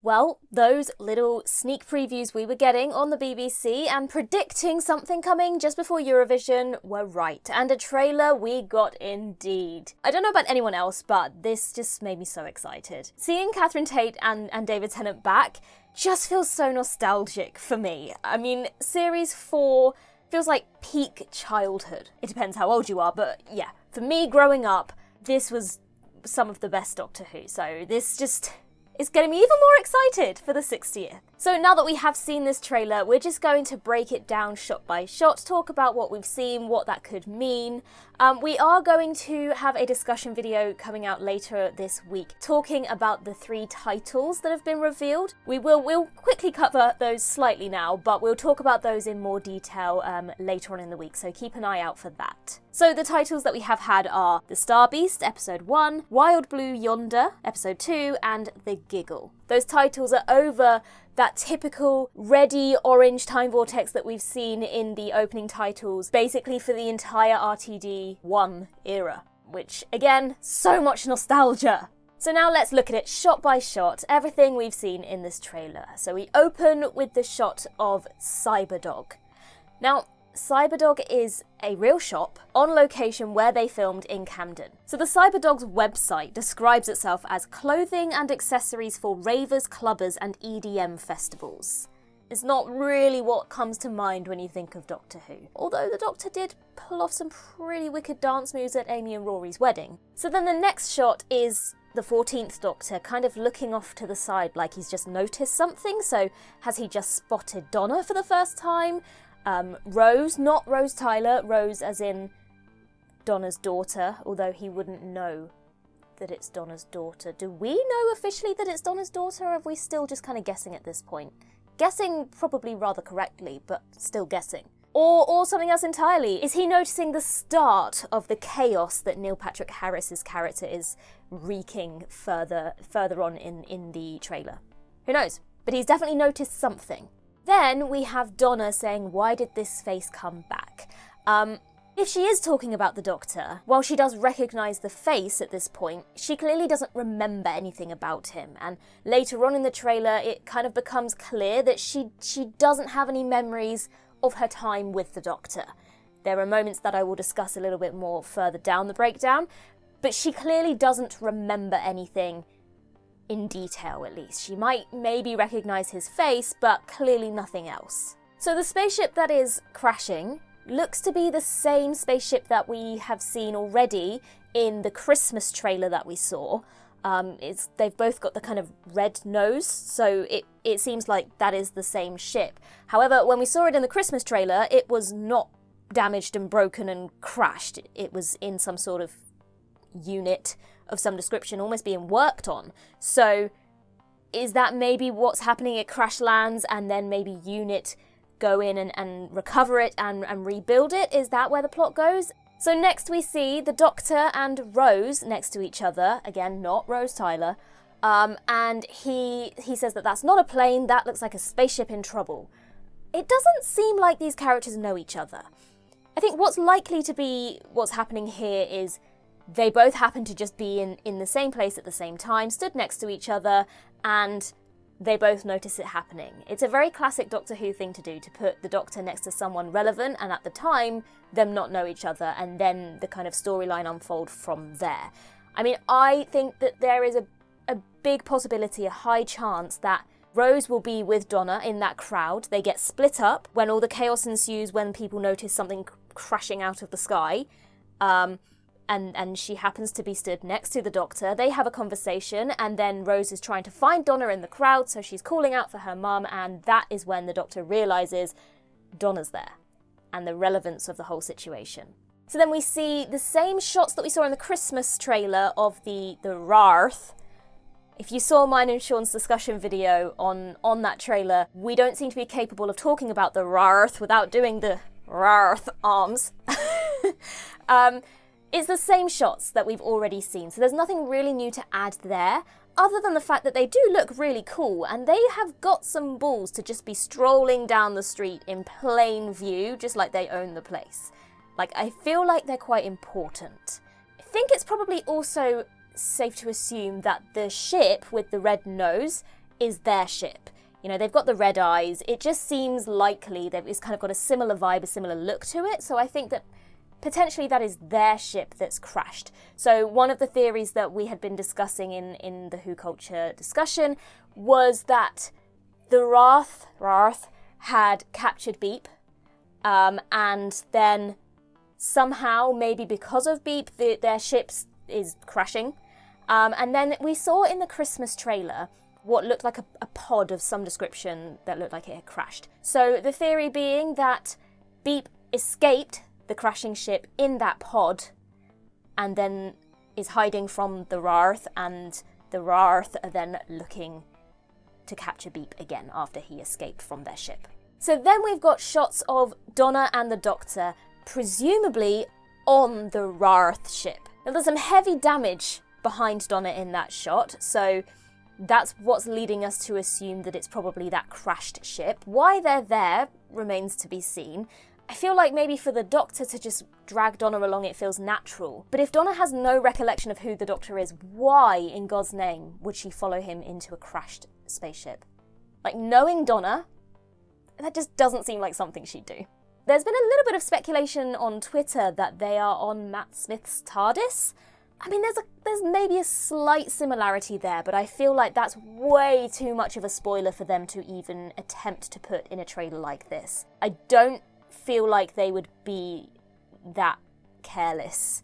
Well, those little sneak previews we were getting on the BBC and predicting something coming just before Eurovision were right, and a trailer we got indeed. I don't know about anyone else, but this just made me so excited. Seeing Catherine Tate and David Tennant back just feels so nostalgic for me. I mean, Series 4 feels like peak childhood. It depends how old you are, but yeah, for me growing up, this was some of the best Doctor Who, so this just is getting me even more excited for the 60th. So now that we have seen this trailer, we're just going to break it down shot by shot, talk about what we've seen, what that could mean. We are going to have a discussion video coming out later this week, talking about the 3 titles that have been revealed. We'll quickly cover those slightly now, but we'll talk about those in more detail later on in the week, so keep an eye out for that. So the titles that we have had are The Star Beast, Episode 1, Wild Blue Yonder, Episode 2, and The Giggle. Those titles are over that typical reddy orange time vortex that we've seen in the opening titles, basically for the entire RTD1 era, which again, so much nostalgia. So now let's look at it shot by shot, everything we've seen in this trailer. So we open with the shot of Cyberdog. Now, Cyberdog is a real shop on location where they filmed in Camden. So the Cyberdog's website describes itself as clothing and accessories for ravers, clubbers and EDM festivals. It's not really what comes to mind when you think of Doctor Who, although the Doctor did pull off some pretty wicked dance moves at Amy and Rory's wedding. So then the next shot is the 14th Doctor kind of looking off to the side like he's just noticed something. So has he just spotted Donna for the first time? Rose, not Rose Tyler, Rose as in Donna's daughter, although he wouldn't know that it's Donna's daughter. Do we know officially that it's Donna's daughter, or are we still just kind of guessing at this point? Guessing probably rather correctly, but still guessing. Or something else entirely. Is he noticing the start of the chaos that Neil Patrick Harris's character is wreaking further on in the trailer? Who knows? But he's definitely noticed something. Then we have Donna saying, why did this face come back? If she is talking about the Doctor, while she does recognise the face at this point, she clearly doesn't remember anything about him. And later on in the trailer, it kind of becomes clear that she doesn't have any memories of her time with the Doctor. There are moments that I will discuss a little bit more further down the breakdown, but she clearly doesn't remember anything in detail, at least. She might maybe recognise his face, but clearly nothing else. So the spaceship that is crashing looks to be the same spaceship that we have seen already in the Christmas trailer that we saw. They've both got the kind of red nose, so it seems like that is the same ship. However, when we saw it in the Christmas trailer, it was not damaged and broken and crashed. It was in some sort of unit of some description, almost being worked on. So is that maybe what's happening? It crash lands and then maybe unit go in and recover it and rebuild it? Is that where the plot goes? So next we see the Doctor and Rose next to each other, again not Rose Tyler, and he says that that's not a plane, that looks like a spaceship in trouble. It doesn't seem like these characters know each other. I think what's likely to be what's happening here is they both happen to just be in the same place at the same time, stood next to each other, and they both notice it happening. It's a very classic Doctor Who thing to do, to put the Doctor next to someone relevant, and at the time, them not know each other, and then the kind of storyline unfold from there. I mean, I think that there is a big possibility, a high chance, that Rose will be with Donna in that crowd. They get split up when all the chaos ensues, when people notice something crashing out of the sky. And she happens to be stood next to the Doctor. They have a conversation, and then Rose is trying to find Donna in the crowd, so she's calling out for her mum, and that is when the Doctor realises Donna's there, and the relevance of the whole situation. So then we see the same shots that we saw in the Christmas trailer of the Wrarth. If you saw mine and Sean's discussion video on that trailer, we don't seem to be capable of talking about the Wrarth without doing the Wrarth arms. It's the same shots that we've already seen, so there's nothing really new to add there, other than the fact that they do look really cool, and they have got some balls to just be strolling down the street in plain view, just like they own the place. Like, I feel like they're quite important. I think it's probably also safe to assume that the ship with the red nose is their ship. You know, they've got the red eyes. It just seems likely that it's kind of got a similar vibe, a similar look to it. So I think that potentially that is their ship that's crashed. So one of the theories that we had been discussing in the WhoCulture discussion was that the Wrarth had captured Meep, and then somehow, maybe because of Meep, their ship is crashing. And then we saw in the Christmas trailer what looked like a pod of some description that looked like it had crashed. So the theory being that Meep escaped the crashing ship in that pod and then is hiding from the Wrarth, and the Wrarth are then looking to capture Meep again after he escaped from their ship. So then we've got shots of Donna and the Doctor, presumably on the Wrarth ship. Now there's some heavy damage behind Donna in that shot, so that's what's leading us to assume that it's probably that crashed ship. Why they're there remains to be seen. I feel like maybe for the Doctor to just drag Donna along, it feels natural. But if Donna has no recollection of who the Doctor is, why in God's name would she follow him into a crashed spaceship? Like, knowing Donna, that just doesn't seem like something she'd do. There's been a little bit of speculation on Twitter that they are on Matt Smith's TARDIS. I mean, there's maybe a slight similarity there, but I feel like that's way too much of a spoiler for them to even attempt to put in a trailer like this. I don't feel like they would be that careless,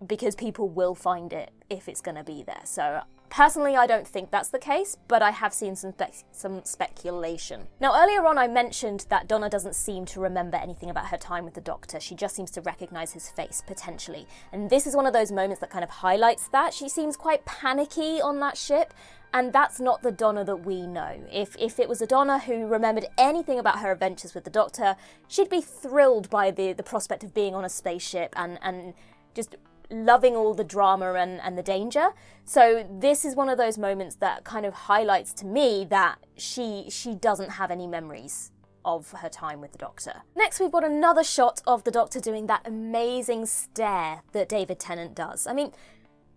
because people will find it if it's going to be there. So personally, I don't think that's the case, but I have seen some speculation. Now, earlier on I mentioned that Donna doesn't seem to remember anything about her time with the Doctor. She just seems to recognise his face, potentially. And this is one of those moments that kind of highlights that. She seems quite panicky on that ship, and that's not the Donna that we know. If it was a Donna who remembered anything about her adventures with the Doctor, she'd be thrilled by the prospect of being on a spaceship and just loving all the drama and the danger. So this is one of those moments that kind of highlights to me that she doesn't have any memories of her time with the Doctor. Next, we've got another shot of the Doctor doing that amazing stare that David Tennant does. I mean,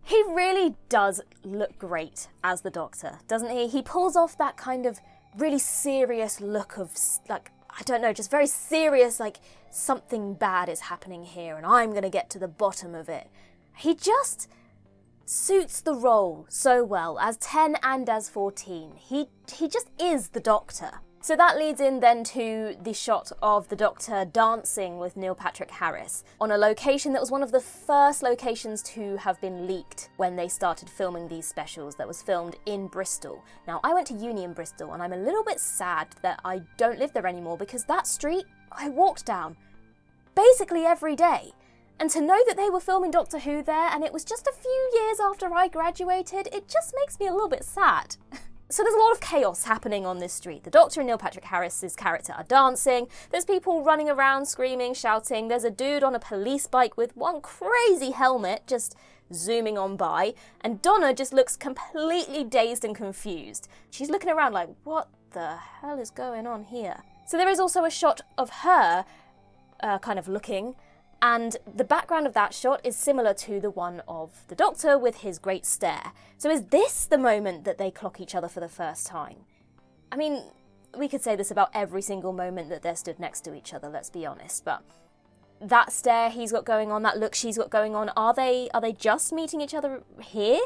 he really does look great as the Doctor, doesn't he? He pulls off that kind of really serious look of, like, I don't know, just very serious, like something bad is happening here and I'm going to get to the bottom of it. He just suits the role so well, as 10 and as 14. He just is the Doctor. So that leads in then to the shot of the Doctor dancing with Neil Patrick Harris on a location that was one of the first locations to have been leaked when they started filming these specials, that was filmed in Bristol. Now, I went to uni in Bristol and I'm a little bit sad that I don't live there anymore, because that street I walked down basically every day. And to know that they were filming Doctor Who there and it was just a few years after I graduated, it just makes me a little bit sad. So there's a lot of chaos happening on this street. The Doctor and Neil Patrick Harris's character are dancing. There's people running around, screaming, shouting. There's a dude on a police bike with one crazy helmet just zooming on by. And Donna just looks completely dazed and confused. She's looking around like, what the hell is going on here? So there is also a shot of her kind of looking, and the background of that shot is similar to the one of the Doctor with his great stare. So is this the moment that they clock each other for the first time? I mean, we could say this about every single moment that they're stood next to each other, let's be honest, but that stare he's got going on, that look she's got going on, are they just meeting each other here?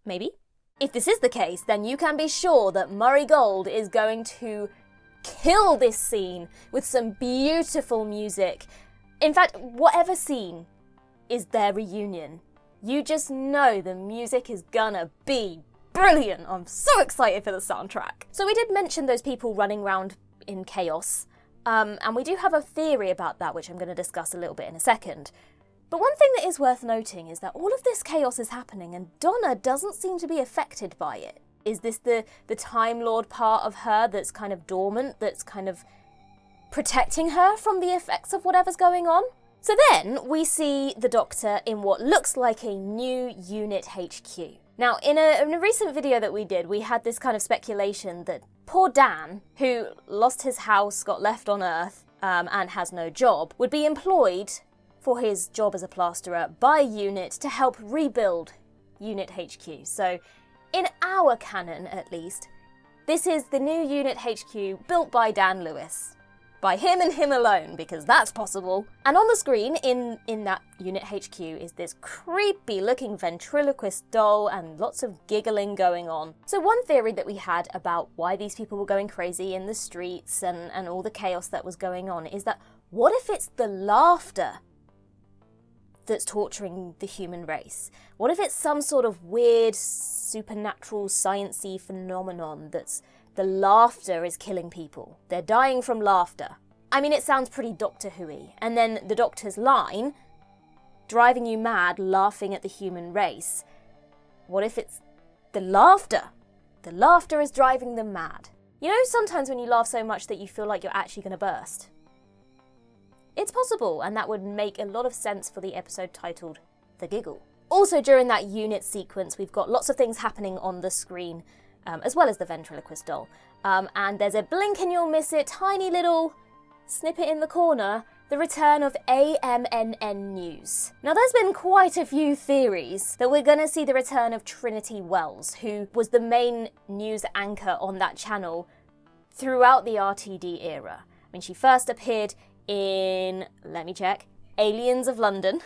Maybe? If this is the case, then you can be sure that Murray Gold is going to kill this scene with some beautiful music. In fact, whatever scene is their reunion, you just know the music is gonna be brilliant. I'm so excited for the soundtrack. So we did mention those people running around in chaos, and we do have a theory about that, which I'm going to discuss a little bit in a second. But one thing that is worth noting is that all of this chaos is happening and Donna doesn't seem to be affected by it. Is this the Time Lord part of her that's kind of dormant, that's kind of protecting her from the effects of whatever's going on? So then we see the Doctor in what looks like a new unit HQ. Now, in a recent video that we did, we had this kind of speculation that poor Dan, who lost his house, got left on Earth, and has no job, would be employed for his job as a plasterer by Unit to help rebuild Unit HQ. So in our canon at least, this is the new Unit HQ built by Dan Lewis. By him and him alone, because that's possible. And on the screen, in that Unit HQ, is this creepy looking ventriloquist doll and lots of giggling going on. So one theory that we had about why these people were going crazy in the streets and all the chaos that was going on is that, what if it's the laughter that's torturing the human race? What if it's some sort of weird, supernatural, science-y phenomenon that's the laughter is killing people? They're dying from laughter. I mean, it sounds pretty Doctor Who-y. And then the Doctor's line, driving you mad, laughing at the human race. What if it's the laughter? The laughter is driving them mad. You know, sometimes when you laugh so much that you feel like you're actually going to burst? It's possible, and that would make a lot of sense for the episode titled The Giggle. Also, during that unit sequence, we've got lots of things happening on the screen, as well as the ventriloquist doll. And there's a blink and you'll miss it, tiny little snippet in the corner, the return of AMNN News. Now, there's been quite a few theories that we're going to see the return of Trinity Wells, who was the main news anchor on that channel throughout the RTD era. I mean, she first appeared in, let me check, Aliens of London.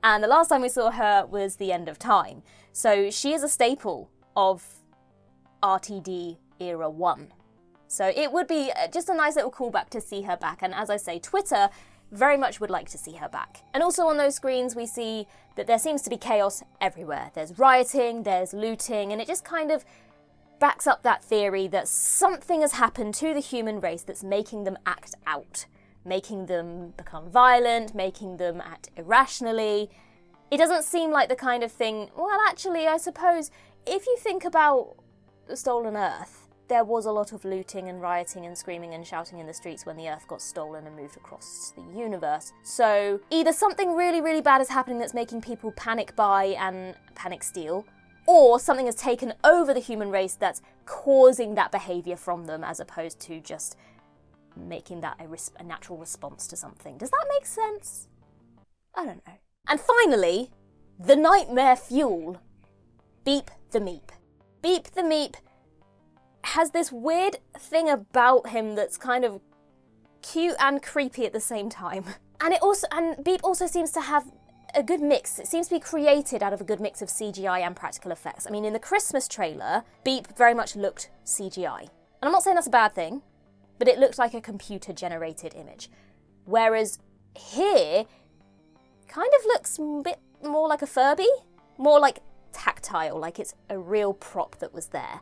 And the last time we saw her was The End of Time. So she is a staple of RTD Era 1. So it would be just a nice little callback to see her back. And as I say, Twitter very much would like to see her back. And also on those screens we see that there seems to be chaos everywhere. There's rioting, there's looting, and it just kind of backs up that theory that something has happened to the human race that's making them act out, making them become violent, making them act irrationally. It doesn't seem like the kind of thing, well, actually, I suppose, if you think about the Stolen Earth, there was a lot of looting and rioting and screaming and shouting in the streets when the Earth got stolen and moved across the universe. So either something really, really bad is happening that's making people panic buy and panic steal, or something has taken over the human race that's causing that behaviour from them, as opposed to just making that a natural response to something. Does that make sense? I don't know. And finally, the nightmare fuel. Beep the Meep. Beep the Meep has this weird thing about him that's kind of cute and creepy at the same time. And Beep also seems to have a good mix. It seems to be created out of a good mix of CGI and practical effects. I mean, in the Christmas trailer, Beep very much looked CGI. And I'm not saying that's a bad thing, but it looked like a computer-generated image. Whereas here, kind of looks a bit more like a Furby, more like tactile, like it's a real prop that was there.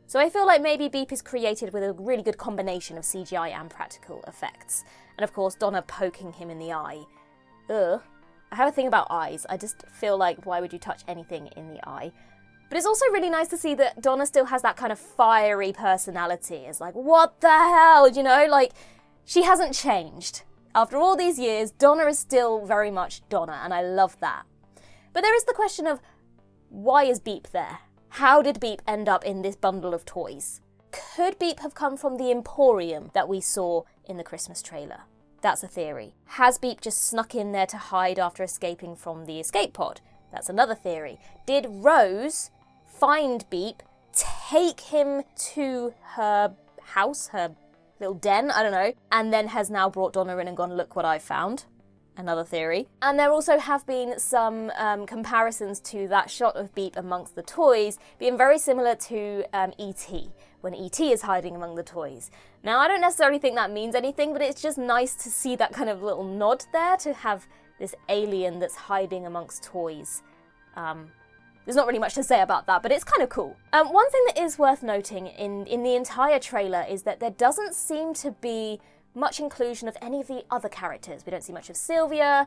So I feel like maybe Beep is created with a really good combination of CGI and practical effects. And of course, Donna poking him in the eye. Ugh. I have a thing about eyes. I just feel like, why would you touch anything in the eye? But it's also really nice to see that Donna still has that kind of fiery personality. It's like, what the hell, you know? Like, she hasn't changed. After all these years, Donna is still very much Donna, and I love that. But there is the question of, why is Beep there? How did Beep end up in this bundle of toys? Could Beep have come from the Emporium that we saw in the Christmas trailer? That's a theory. Has Beep just snuck in there to hide after escaping from the escape pod? That's another theory. Did Rose find Beep, take him to her house, her little den, I don't know, and then has now brought Donna in and gone, look what I found? Another theory. And there also have been some comparisons to that shot of Beep amongst the toys being very similar to E.T., when E.T. is hiding among the toys. Now, I don't necessarily think that means anything, but it's just nice to see that kind of little nod there, to have this alien that's hiding amongst toys. There's not really much to say about that, but it's kind of cool. One thing that is worth noting in the entire trailer is that there doesn't seem to be much inclusion of any of the other characters. We don't see much of Sylvia,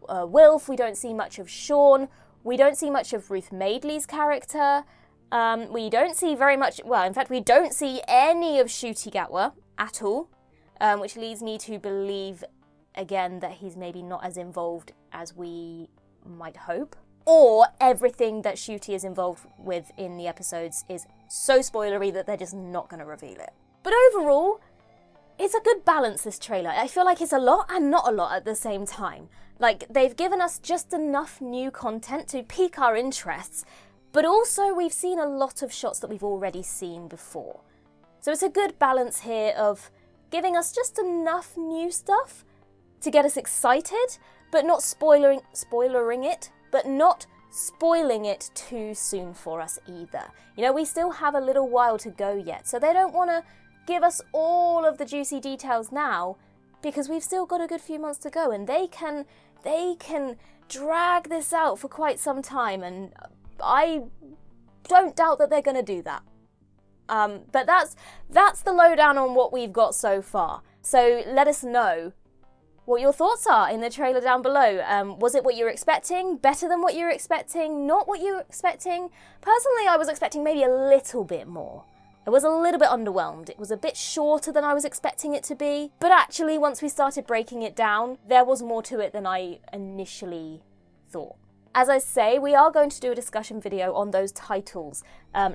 Wilf, we don't see much of Sean, we don't see much of Ruth Madeley's character, we don't see very much, well, in fact, we don't see any of Ncuti Gatwa at all, which leads me to believe, again, that he's maybe not as involved as we might hope. Or everything that Ncuti is involved with in the episodes is so spoilery that they're just not going to reveal it. But overall, it's a good balance, this trailer. I feel like it's a lot and not a lot at the same time. Like, they've given us just enough new content to pique our interests, But also we've seen a lot of shots that we've already seen before. So it's a good balance here of giving us just enough new stuff to get us excited, but not spoiling it, but not spoiling it too soon for us either. You know, we still have a little while to go yet, so they don't want to give us all of the juicy details now, because we've still got a good few months to go, and they can drag this out for quite some time, and I don't doubt that they're going to do that. But that's the lowdown on what we've got so far. So let us know what your thoughts are in the trailer down below. Was it what you were expecting? Better than what you were expecting? Not what you were expecting? Personally, I was expecting maybe a little bit more. I was a little bit underwhelmed. It was a bit shorter than I was expecting it to be. But actually, once we started breaking it down, there was more to it than I initially thought. As I say, we are going to do a discussion video on those titles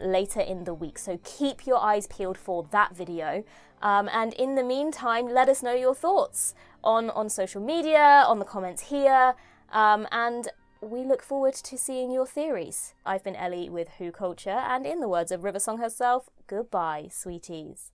later in the week, so keep your eyes peeled for that video. And in the meantime, let us know your thoughts on social media, on the comments here, and we look forward to seeing your theories. I've been Ellie with WhoCulture, and in the words of Riversong herself, goodbye, sweeties.